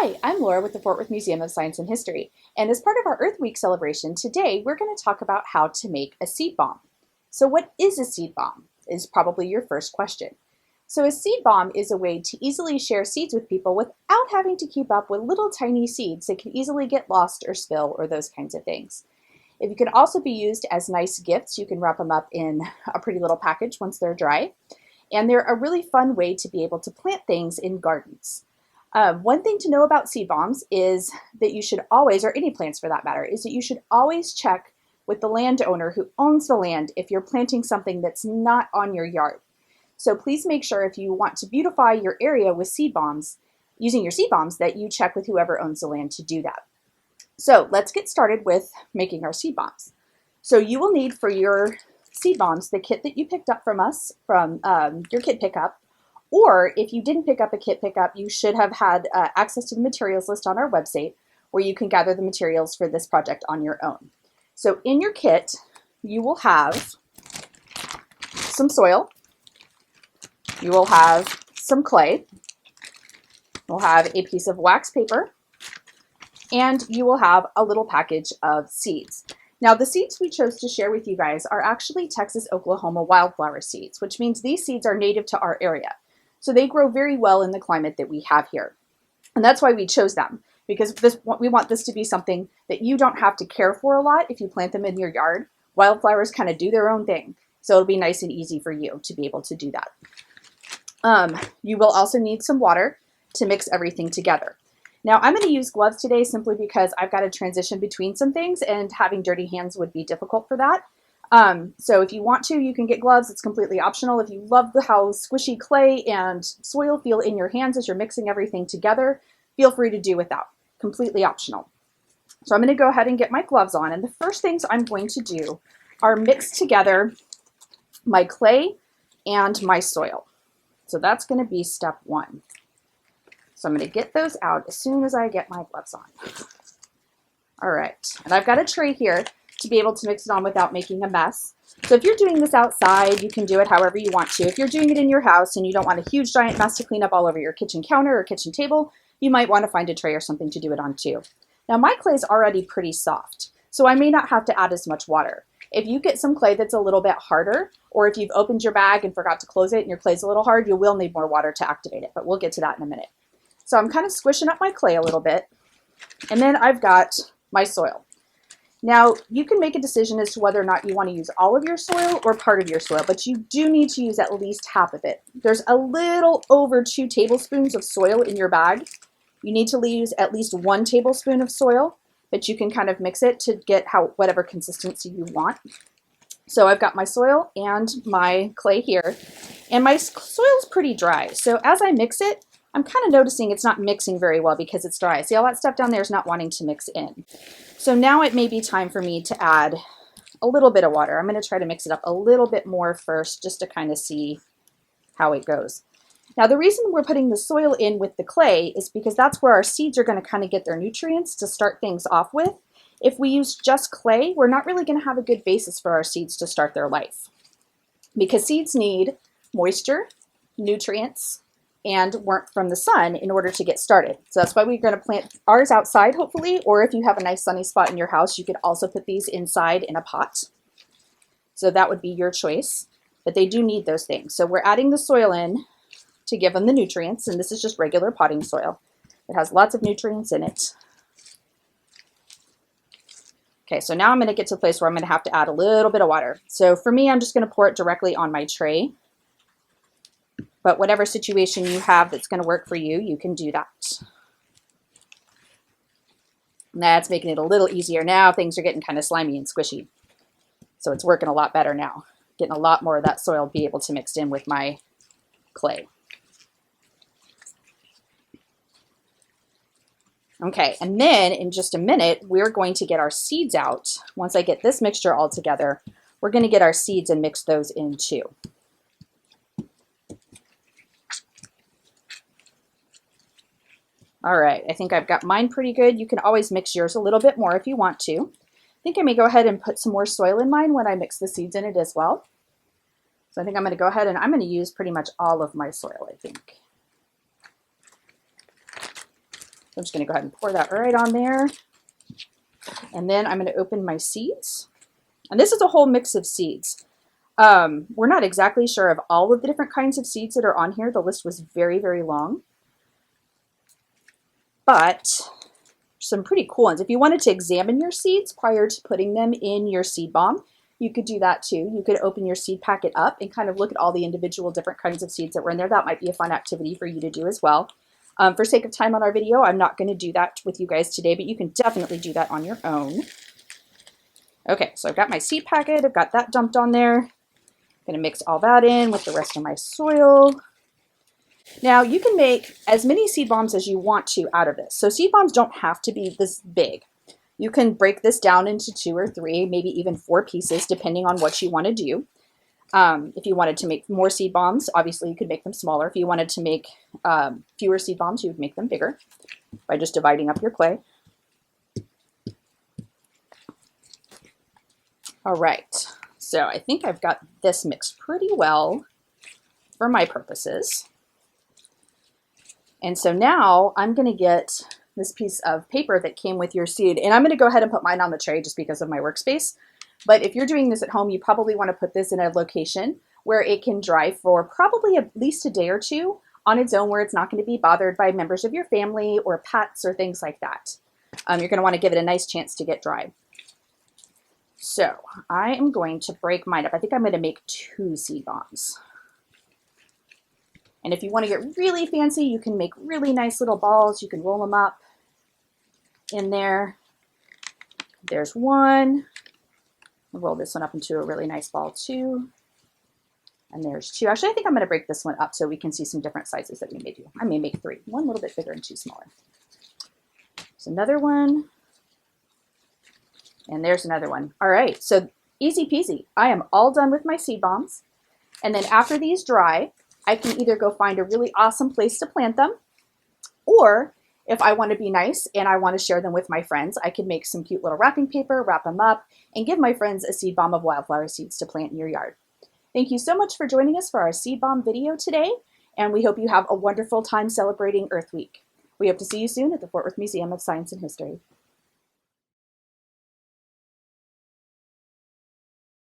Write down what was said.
Hi, I'm Laura with the Fort Worth Museum of Science and History, and as part of our Earth Week celebration today, we're going to talk about how to make a seed bomb. So what is a seed bomb is probably your first question. So a seed bomb is a way to easily share seeds with people without having to keep up with little tiny seeds that can easily get lost or spill or those kinds of things. It can also be used as nice gifts. You can wrap them up in a pretty little package once they're dry, and they're a really fun way to be able to plant things in gardens. One thing to know about seed bombs is that you should always, or any plants for that matter, is that you should always check with the landowner who owns the land if you're planting something that's not on your yard. So please make sure if you want to beautify your area with seed bombs, using your seed bombs, that you check with whoever owns the land to do that. So let's get started with making our seed bombs. So you will need for your seed bombs the kit that you picked up from us from your kit pickup. Or if you didn't pick up a kit pickup, you should have had access to the materials list on our website where you can gather the materials for this project on your own. So in your kit, you will have some soil, you will have some clay, you'll have a piece of wax paper, and you will have a little package of seeds. Now the seeds we chose to share with you guys are actually Texas Oklahoma wildflower seeds, which means these seeds are native to our area. So they grow very well in the climate that we have here. And that's why we chose them, because we want this to be something that you don't have to care for a lot if you plant them in your yard. Wildflowers kind of do their own thing. So it'll be nice and easy for you to be able to do that. You will also need some water to mix everything together. Now I'm going to use gloves today simply because I've got to transition between some things and having dirty hands would be difficult for that. So if you want to, you can get gloves. It's completely optional. If you love how squishy clay and soil feel in your hands as you're mixing everything together, feel free to do without. Completely optional. So I'm going to go ahead and get my gloves on. And the first things I'm going to do are mix together my clay and my soil. So that's going to be step one. So I'm going to get those out as soon as I get my gloves on. All right. And I've got a tray here to be able to mix it on without making a mess. So if you're doing this outside, you can do it however you want to. If you're doing it in your house and you don't want a huge giant mess to clean up all over your kitchen counter or kitchen table, you might want to find a tray or something to do it on too. Now my clay is already pretty soft, so I may not have to add as much water. If you get some clay that's a little bit harder, or if you've opened your bag and forgot to close it and your clay's a little hard, you will need more water to activate it, but we'll get to that in a minute. So I'm kind of squishing up my clay a little bit, and then I've got my soil. Now, you can make a decision as to whether or not you want to use all of your soil or part of your soil, but you do need to use at least half of it. There's a little over 2 tablespoons of soil in your bag. You need to use at least 1 tablespoon of soil, but you can kind of mix it to get whatever consistency you want. So I've got my soil and my clay here, and my soil's pretty dry. So as I mix it, I'm kind of noticing it's not mixing very well because it's dry. See all that stuff down there is not wanting to mix in. So now it may be time for me to add a little bit of water. I'm going to try to mix it up a little bit more first just to kind of see how it goes. Now the reason we're putting the soil in with the clay is because that's where our seeds are going to kind of get their nutrients to start things off with. If we use just clay, we're not really going to have a good basis for our seeds to start their life, because seeds need moisture, nutrients, and warmth from the sun in order to get started. So that's why we're going to plant ours outside, hopefully, or if you have a nice sunny spot in your house, you could also put these inside in a pot. So that would be your choice, but they do need those things. So we're adding the soil in to give them the nutrients, and this is just regular potting soil. It has lots of nutrients in it. Okay, so now I'm going to get to a place where I'm going to have to add a little bit of water. So for me, I'm just going to pour it directly on my tray. But whatever situation you have that's going to work for you, you can do that. And that's making it a little easier. Now things are getting kind of slimy and squishy. So it's working a lot better now. Getting a lot more of that soil to be able to mix in with my clay. Okay, and then in just a minute, we're going to get our seeds out. Once I get this mixture all together, we're going to get our seeds and mix those in too. All right, I think I've got mine pretty good. You can always mix yours a little bit more if you want to. I think I may go ahead and put some more soil in mine when I mix the seeds in it as well. So I think I'm going to go ahead and I'm going to use pretty much all of my soil, I think. I'm just going to go ahead and pour that right on there. And then I'm going to open my seeds. And this is a whole mix of seeds. We're not exactly sure of all of the different kinds of seeds that are on here. The list was very, very long. But some pretty cool ones. If you wanted to examine your seeds prior to putting them in your seed bomb, you could do that too. You could open your seed packet up and kind of look at all the individual different kinds of seeds that were in there. That might be a fun activity for you to do as well. For sake of time on our video, I'm not going to do that with you guys today, but you can definitely do that on your own. Okay, so I've got my seed packet. I've got that dumped on there. I'm going to mix all that in with the rest of my soil. Now, you can make as many seed bombs as you want to out of this. So seed bombs don't have to be this big. You can break this down into 2 or 3, maybe even 4 pieces, depending on what you want to do. If you wanted to make more seed bombs, obviously you could make them smaller. If you wanted to make fewer seed bombs, you would make them bigger by just dividing up your clay. All right, so I think I've got this mixed pretty well for my purposes. And so now I'm going to get this piece of paper that came with your seed, and I'm going to go ahead and put mine on the tray just because of my workspace. But if you're doing this at home, you probably want to put this in a location where it can dry for probably at least a day or 2 on its own, where it's not going to be bothered by members of your family or pets or things like that. You're going to want to give it a nice chance to get dry. So I am going to break mine up. I think I'm going to make 2 seed bombs. And if you want to get really fancy, you can make really nice little balls. You can roll them up in there. There's one. I'll roll this one up into a really nice ball too. And there's 2. Actually, I think I'm going to break this one up so we can see some different sizes that we may do. I may make 3. 1 a little bit bigger and 2 smaller. There's another one. And there's another one. All right, so easy peasy. I am all done with my seed bombs. And then after these dry, I can either go find a really awesome place to plant them, or if I want to be nice and I want to share them with my friends, I can make some cute little wrapping paper, wrap them up, and give my friends a seed bomb of wildflower seeds to plant in your yard. Thank you so much for joining us for our seed bomb video today, and we hope you have a wonderful time celebrating Earth Week. We hope to see you soon at the Fort Worth Museum of Science and History.